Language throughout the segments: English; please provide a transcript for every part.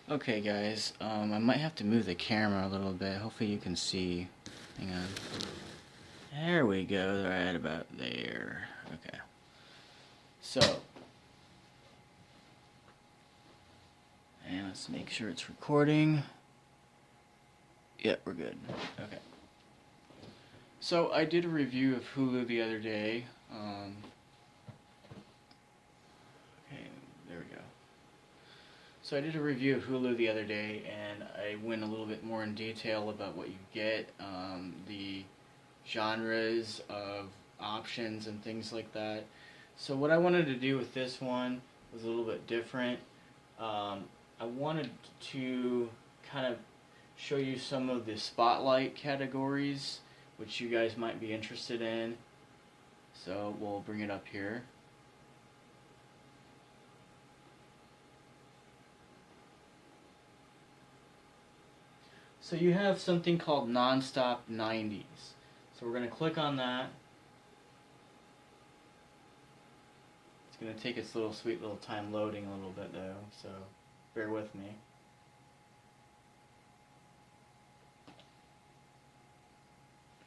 Okay guys, I might have to move the camera a little bit. Hopefully you can see. Hang on. There we go, right about there. Okay. So, and let's make sure it's recording. Yep, we're good. Okay. So I did a review of Hulu the other day. Okay, there we go. So I did a review of Hulu the other day, and I went a little bit more in detail about what you get, the genres of options and things like that. So what I wanted to do with this one was a little bit different. I wanted to kind of show you some of the spotlight categories which you guys might be interested in. So we'll bring it up here. So you have something called Nonstop 90s. So we're going to click on that. It's going to take its little sweet little time loading a little bit though, so bear with me.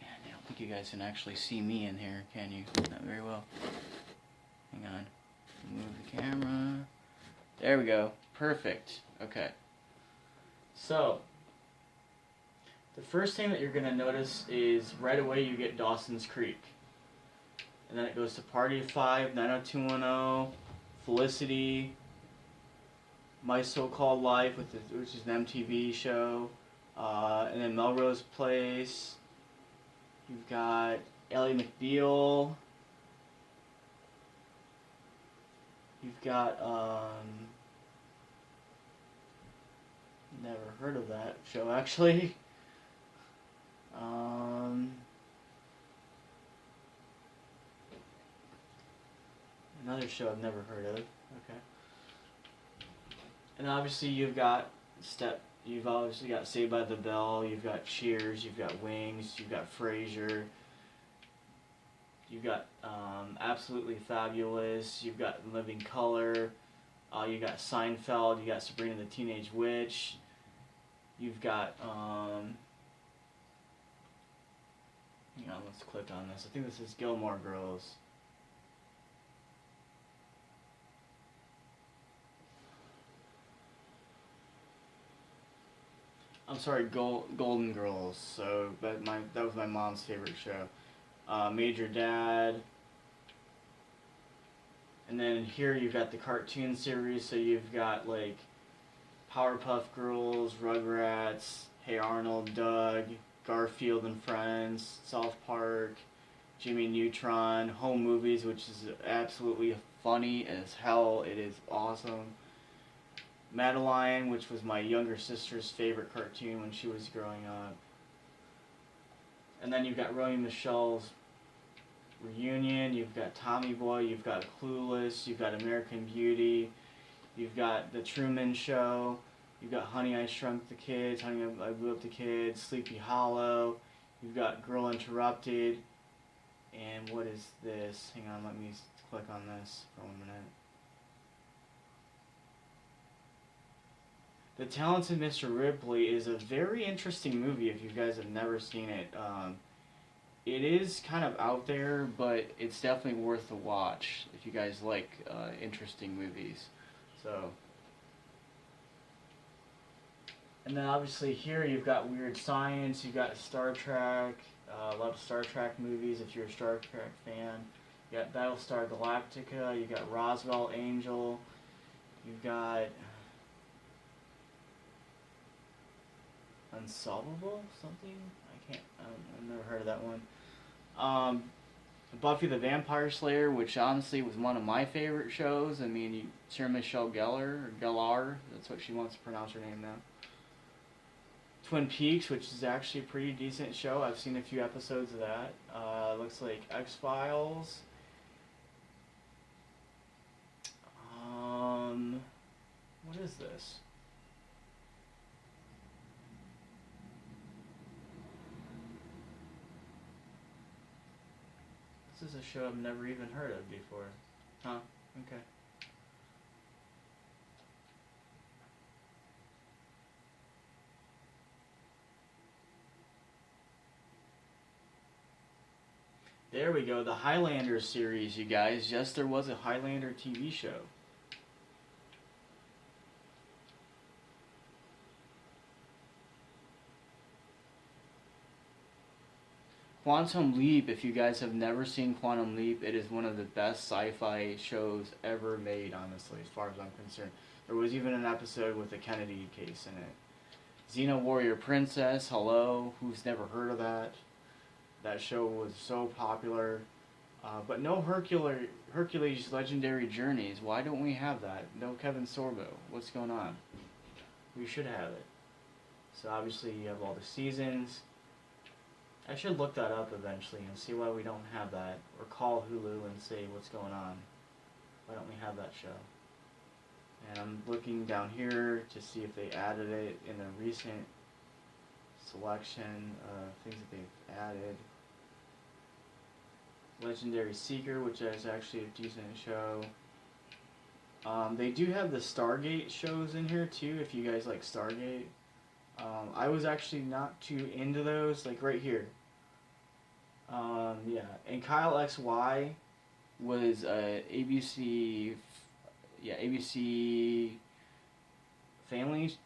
Man, I don't think you guys can actually see me in here, can you? Not very well. Hang on. Move the camera. There we go. Perfect. Okay. So, the first thing that you're going to notice is right away you get Dawson's Creek. And then it goes to Party of Five, 90210, Felicity, My So-Called Life, which is an MTV show, and then Melrose Place. You've got Ellie McBeal. You've got, never heard of that show actually. Another show I've never heard of. Okay. And obviously you've obviously got Saved by the Bell, you've got Cheers, you've got Wings, you've got Frasier, you've got Absolutely Fabulous, you've got Living Color, you got Seinfeld, you got Sabrina the Teenage Witch, you've got hang on, let's click on this. I think this is Gilmore Girls. I'm sorry, Golden Girls. So that was my mom's favorite show. Major Dad. And then here you've got the cartoon series. So you've got like Powerpuff Girls, Rugrats, Hey Arnold, Doug, Garfield and Friends, South Park, Jimmy Neutron, Home Movies, which is absolutely funny as hell. It is awesome. Madeline, which was my younger sister's favorite cartoon when she was growing up. And then you've got Romy and Michelle's Reunion, you've got Tommy Boy, you've got Clueless, you've got American Beauty, you've got The Truman Show, you've got Honey, I Shrunk the Kids, Honey, I Blew Up the Kids, Sleepy Hollow, you've got Girl Interrupted, and what is this? Hang on, let me click on this for 1 minute. The Talented Mr. Ripley is a very interesting movie if you guys have never seen it. It is kind of out there, but it's definitely worth a watch if you guys like interesting movies. So, and then obviously here you've got Weird Science, you've got Star Trek, a lot of Star Trek movies if you're a Star Trek fan. You got Battlestar Galactica, you got Roswell Angel, you've got Unsolvable something? I've never heard of that one. Buffy the Vampire Slayer, which honestly was one of my favorite shows. I mean, Sarah Michelle Gellar, or Gellar, that's what she wants to pronounce her name now. Twin Peaks, which is actually a pretty decent show. I've seen a few episodes of that. Looks like X-Files. What is this? This is a show I've never even heard of before. Huh? Okay. There we go, the Highlander series, you guys. Yes, there was a Highlander TV show. Quantum Leap, if you guys have never seen Quantum Leap, it is one of the best sci-fi shows ever made, honestly, as far as I'm concerned. There was even an episode with the Kennedy case in it. Xena Warrior Princess, hello, who's never heard of that? That show was so popular. But no Hercules Legendary Journeys. Why don't we have that? No Kevin Sorbo. What's going on? We should have it. So obviously you have all the seasons. I should look that up eventually and see why we don't have that. Or call Hulu and say what's going on. Why don't we have that show? And I'm looking down here to see if they added it in a recent selection of things that they've added. Legendary Seeker, which is actually a decent show. They do have the Stargate shows in here too, if you guys like Stargate. I was actually not too into those, like right here. Yeah, and Kyle XY was ABC family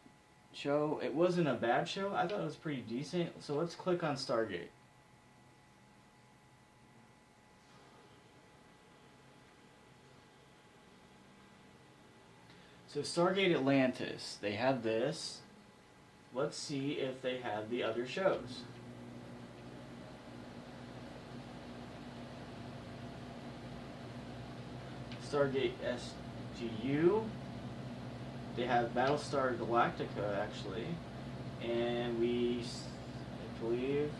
show. It wasn't a bad show. I thought it was pretty decent. So let's click on Stargate. So Stargate Atlantis, they have this. Let's see if they have the other shows. Stargate SGU. They have Battlestar Galactica, actually. And I believe...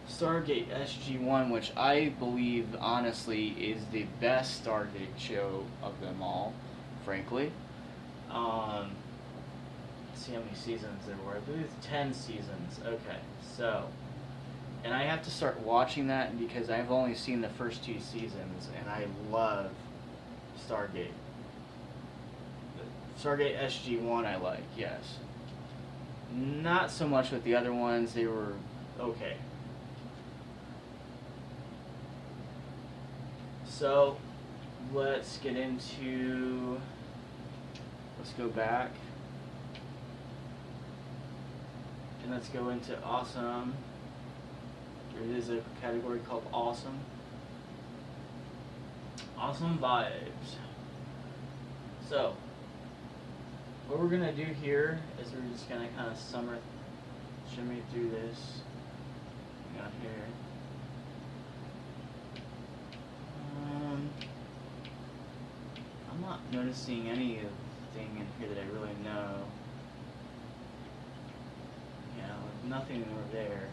Stargate SG-1, which I believe, honestly, is the best Stargate show of them all, frankly. Let's see how many seasons there were. I believe it's 10 seasons. Okay, so... And I have to start watching that because I've only seen the first 2 seasons, and I love Stargate. Stargate SG-1 I like, yes. Not so much with the other ones. They were okay. So, let's get into... Let's go back. And let's go into Awesome. There is a category called Awesome. Awesome Vibes. So, what we're going to do here is we're just going to kind of shimmy through this. Hang on here. I'm not noticing anything in here that I really know. Yeah, nothing over there.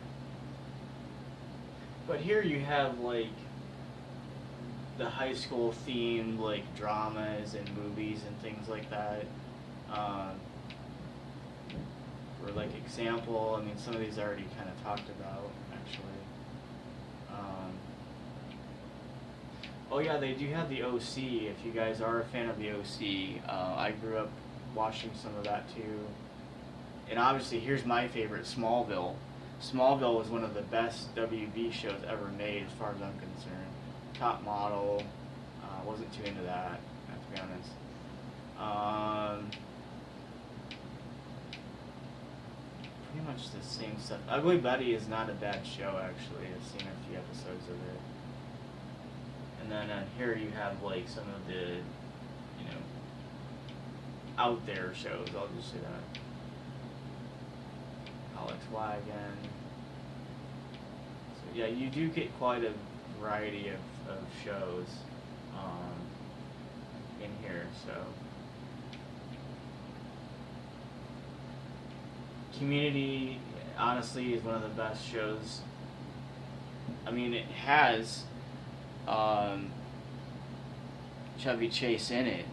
But here you have like the high school themed like dramas and movies and things like that. For like example, I mean some of these I already kind of talked about actually. Oh yeah, they do have the OC. If you guys are a fan of the OC, I grew up watching some of that too. And obviously, here's my favorite, Smallville. Smallville was one of the best WB shows ever made, as far as I'm concerned. Top Model, wasn't too into that, I have to be honest. Pretty much the same stuff. Ugly Betty is not a bad show, actually. I've seen a few episodes of it. And then here you have like some of the, you know, out there shows, I'll just say that. Alex Y again. So yeah, you do get quite a variety of shows in here, so. Community, honestly, is one of the best shows. I mean, it has Chevy Chase in it.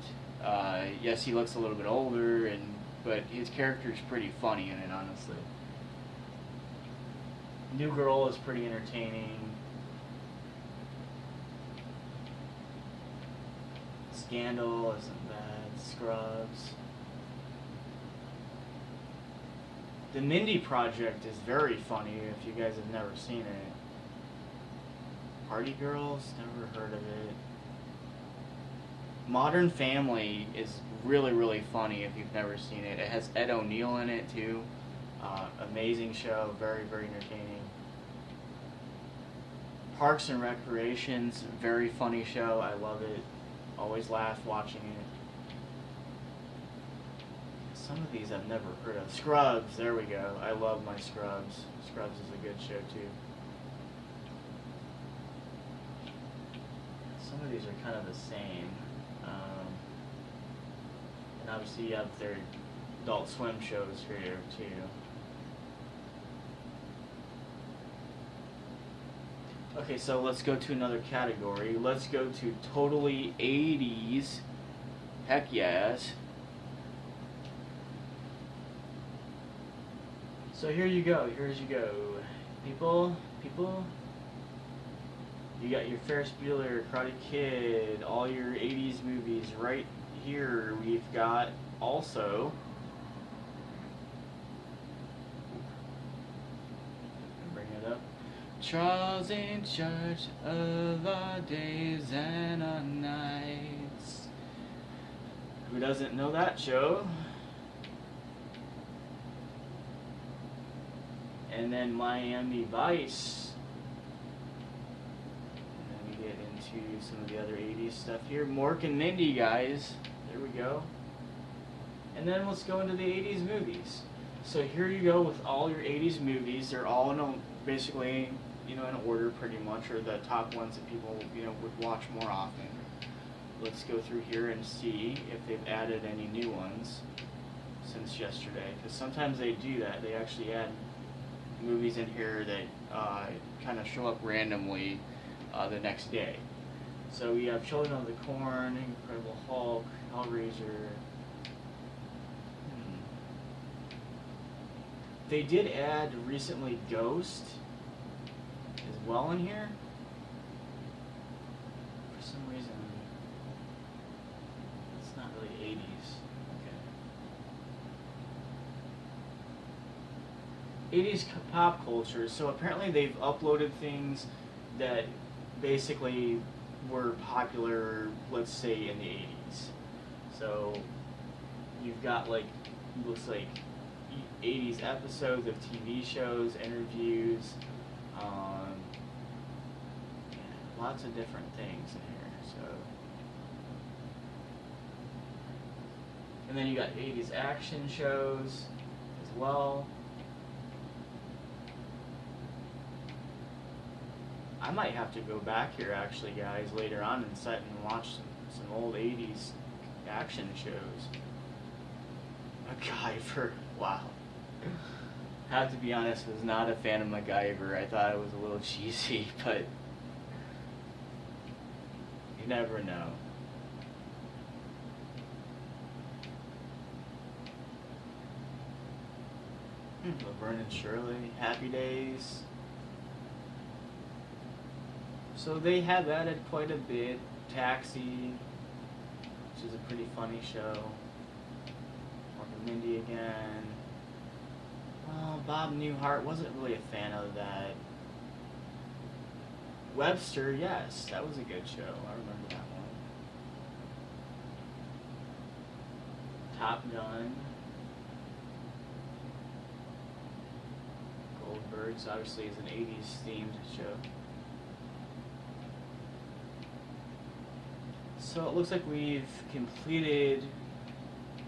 Yes, he looks a little bit older, but his character is pretty funny in it, honestly. New Girl is pretty entertaining. Scandal isn't bad. Scrubs. The Mindy Project is very funny if you guys have never seen it. Party Girls, never heard of it. Modern Family is really, really funny if you've never seen it. It has Ed O'Neill in it too. Amazing show, very, very entertaining. Parks and Recreations, very funny show. I love it. Always laugh watching it. Some of these I've never heard of. Scrubs, there we go. I love my Scrubs. Scrubs is a good show too. Some of these are kind of the same. And obviously you have their Adult Swim shows here too. Okay, so let's go to another category. Let's go to totally 80s. Heck yes. So here you go, here's you go. People, you got your Ferris Bueller, Karate Kid, all your 80s movies right here. We've got also bring it up. Charles in charge of our days and our nights. Who doesn't know that show? And then Miami Vice. And then we get into some of the other 80s stuff here. Mork and Mindy, guys. There we go. And then let's go into the 80s movies. So here you go with all your 80s movies. They're all in a, basically, you know, in order pretty much, or the top ones that people, you know, would watch more often. Let's go through here and see if they've added any new ones since yesterday. Because sometimes they do that. They actually add movies in here that kind of show up randomly the next day. So we have Children of the Corn, Incredible Hulk, Hellraiser. They did add recently Ghost as well in here. For some reason, it's not really 80s. Okay. 80s pop culture. So apparently they've uploaded things that basically were popular, let's say, in the 80s. So you've got, like, looks like 80s episodes of TV shows, interviews, lots of different things in here. So, and then you got 80s action shows as well. I might have to go back here actually, guys, later on and sit and watch some old 80s action shows. MacGyver, wow. Have to be honest, was not a fan of MacGyver. I thought it was a little cheesy, but you never know. Laverne and Shirley, Happy Days. So they have added quite a bit. Taxi, which is a pretty funny show. Mork and Mindy again. Oh, Bob Newhart, wasn't really a fan of that. Webster, yes, that was a good show. I remember that one. Top Gun. Goldbergs, obviously, is an 80s themed show. So it looks like we've completed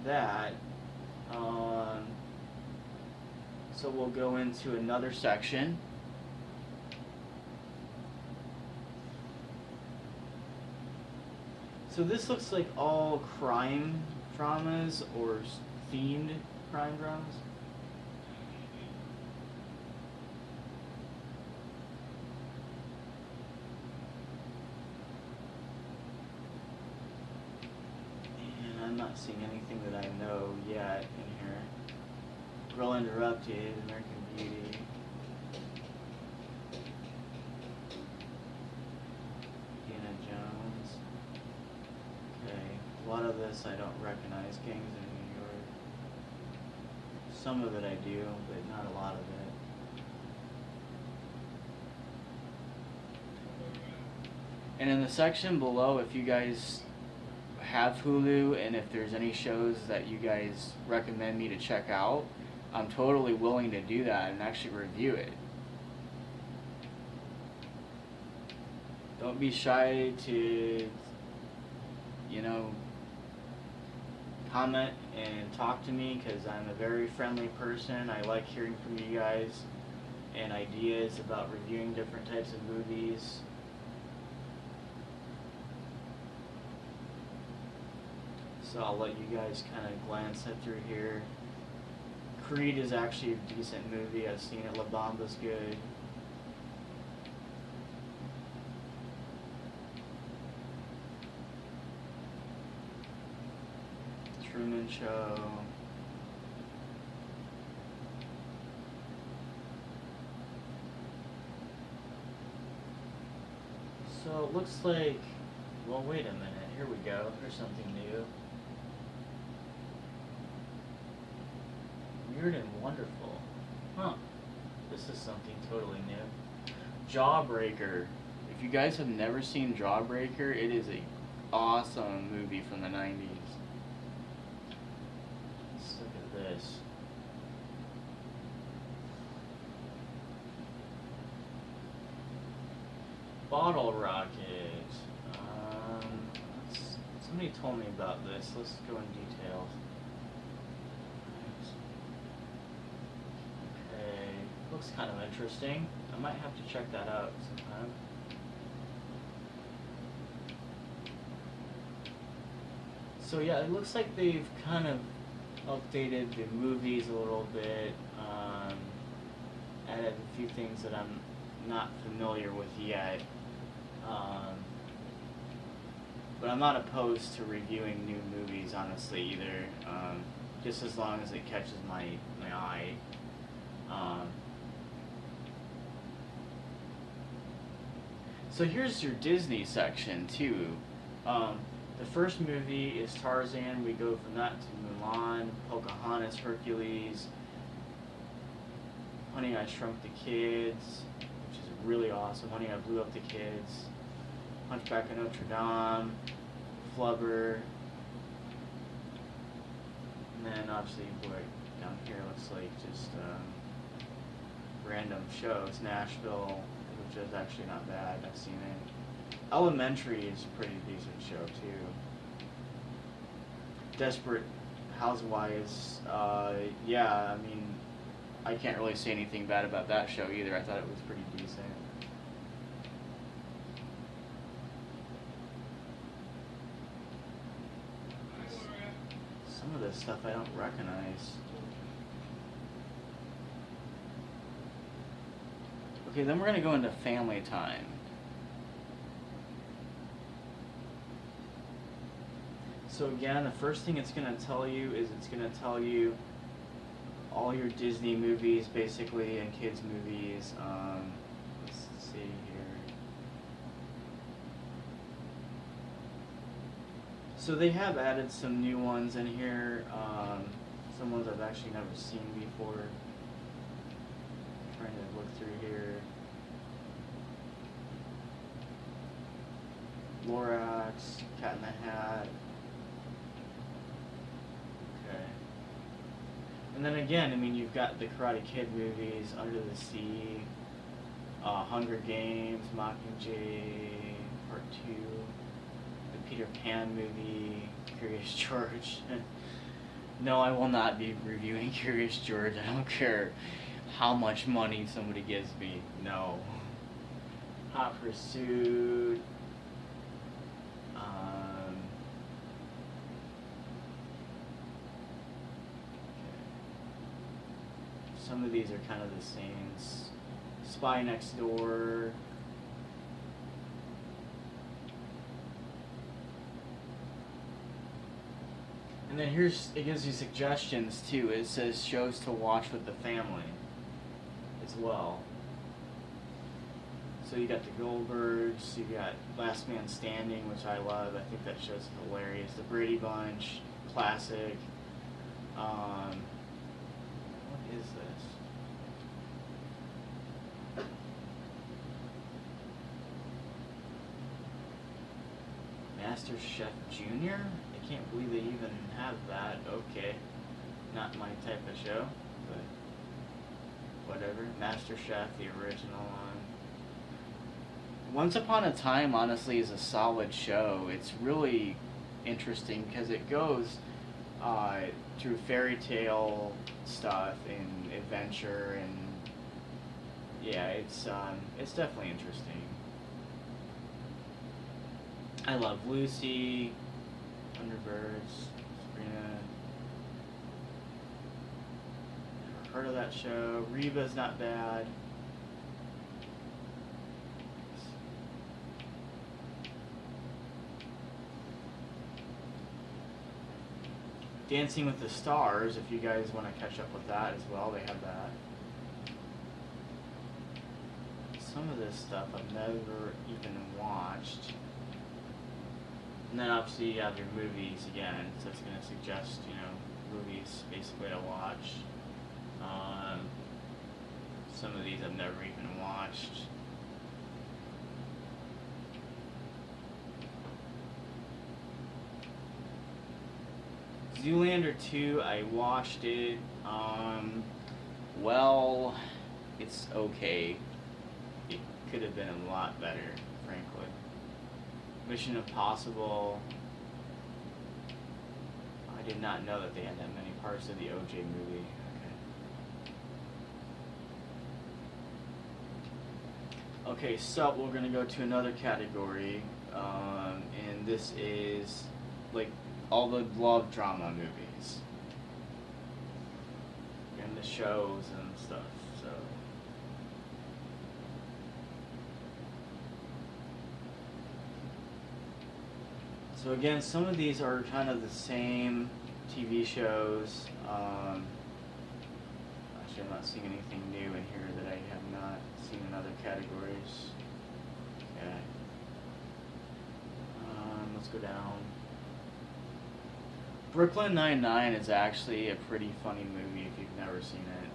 that. So we'll go into another section. So this looks like all crime dramas or themed crime dramas. And I'm not seeing anything that I know yet in here. Girl Interrupted, American Beauty. Indiana Jones. Okay, a lot of this I don't recognize. Gangs in New York. Some of it I do, but not a lot of it. And in the section below, if you guys have Hulu and if there's any shows that you guys recommend me to check out, I'm totally willing to do that and actually review it. Don't be shy to, comment and talk to me, because I'm a very friendly person. I like hearing from you guys and ideas about reviewing different types of movies. So I'll let you guys kind of glance it through here. Creed is actually a decent movie. I've seen it. La Bamba's good. Truman Show. So it looks like, well, wait a minute. Here we go. Here's something new. Weird and Wonderful. Huh. This is something totally new. Jawbreaker. If you guys have never seen Jawbreaker, it is a awesome movie from the 90s. Let's look at this. Bottle Rocket. Somebody told me about this. Let's go in details. Okay, looks kind of interesting. I might have to check that out sometime. So yeah, it looks like they've kind of updated the movies a little bit, added a few things that I'm not familiar with yet. But I'm not opposed to reviewing new movies, honestly, either. Just as long as it catches my eye. So here's your Disney section too. The first movie is Tarzan. We go from that to Mulan, Pocahontas, Hercules, Honey, I Shrunk the Kids, which is really awesome. Honey, I Blew Up the Kids, Hunchback of Notre Dame, Flubber, and then obviously down here looks like just random shows. Nashville, which is actually not bad. I've seen it. Elementary is a pretty decent show too. Desperate Housewives, yeah, I mean, I can't really say anything bad about that show either. I thought it was pretty decent. Some of this stuff I don't recognize. Okay, then we're going to go into Family Time. So again, the first thing it's going to tell you is it's going to tell you all your Disney movies, basically, and kids' movies. Let's see here. So they have added some new ones in here. Some ones I've actually never seen before. Trying to look through here. Lorax, Cat in the Hat. Okay. And then again, I mean, you've got the Karate Kid movies, Under the Sea, Hunger Games, Mockingjay, Part 2, the Peter Pan movie, Curious George. No, I will not be reviewing Curious George. I don't care how much money somebody gives me. No. Hot Pursuit. Some of these are kind of the same. Spy Next Door. And then it gives you suggestions too. It says shows to watch with the family as well. So you got the Goldbergs, you got Last Man Standing, which I love. I think that show's hilarious. The Brady Bunch, classic. is this? Master Chef Junior? I can't believe they even have that. Okay. Not my type of show, but whatever. Master Chef, the original one. Once Upon a Time, honestly, is a solid show. It's really interesting because it goes through fairy tale stuff and adventure, and yeah, it's definitely interesting. I love Lucy, Thunderbirds, Sabrina. Never heard of that show. Reba's not bad. Dancing with the Stars, if you guys want to catch up with that as well, they have that. Some of this stuff I've never even watched. And then obviously you have your movies again, so it's going to suggest, movies basically to watch. Some of these I've never even watched. Zoolander 2, I watched it. Well, it's okay. It could have been a lot better, frankly. Mission Impossible. I did not know that they had that many parts of the OJ movie. Okay, so we're gonna go to another category, and this is like all the love drama movies and the shows and stuff. So again, some of these are kind of the same TV shows. Actually, I'm not seeing anything new in here that I have not seen in other categories. Okay. Let's go down. Brooklyn Nine-Nine is actually a pretty funny movie if you've never seen it.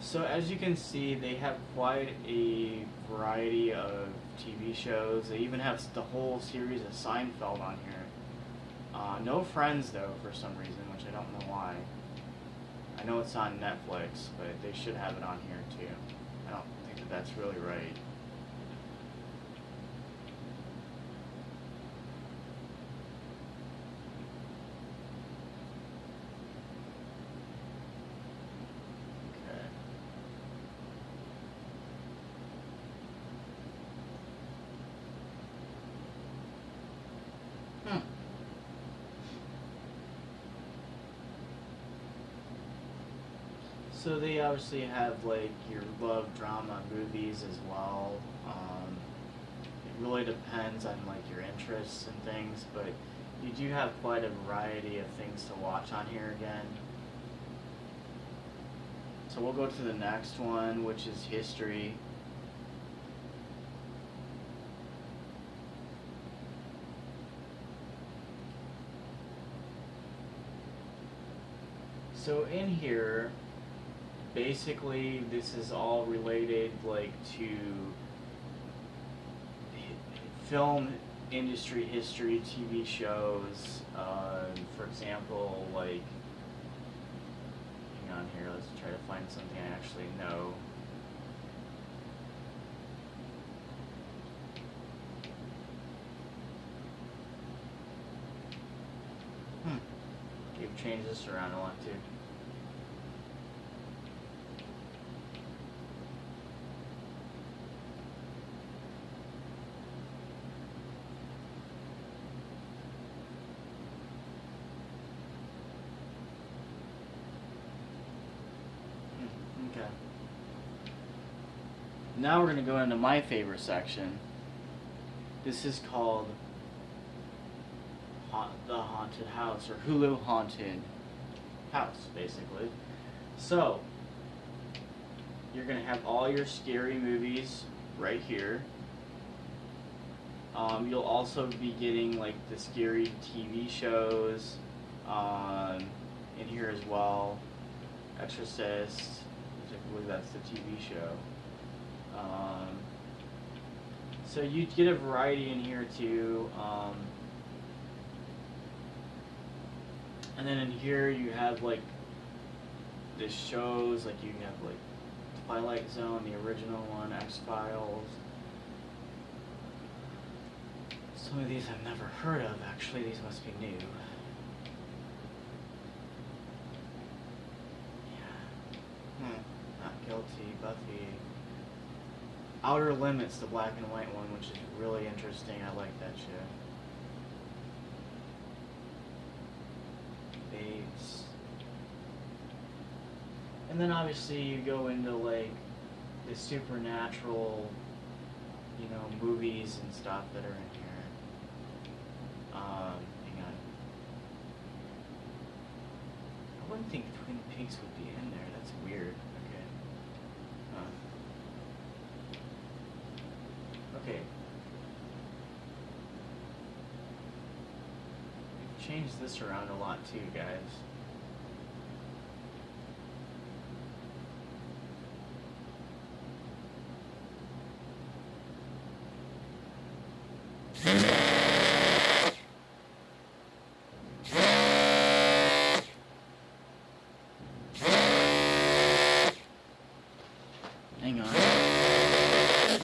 So as you can see, they have quite a variety of TV shows. They even have the whole series of Seinfeld on here. No Friends, though, for some reason, which I don't know why. I know it's on Netflix, but they should have it on here, too. I don't think that that's really right. So they obviously have like your love drama movies as well. It really depends on like your interests and things, but you do have quite a variety of things to watch on here again. So we'll go to the next one, which is history. So in here, basically this is all related like to film industry history, TV shows. For example, like, hang on here, let's try to find something I actually know. You've changed this around a lot too. Okay. Now we're going to go into my favorite section. This is called The Haunted House, or Hulu Haunted House, basically. So, you're going to have all your scary movies right here. You'll also be getting like the scary TV shows in here as well. Exorcist, which I believe that's the TV show. So you get a variety in here too. And then in here you have like the shows, like you have like Twilight Zone, the original one, X-Files. Some of these I've never heard of, actually. These must be new. Yeah. Not Guilty, Buffy. Outer Limits, the black and white one, which is really interesting. I like that show. Bates. And then obviously you go into like the supernatural, you know, movies and stuff that are in here. Hang on. I wouldn't think Twin Peaks would be in there. That's weird. Okay. Okay. We've changed this around a lot too, guys.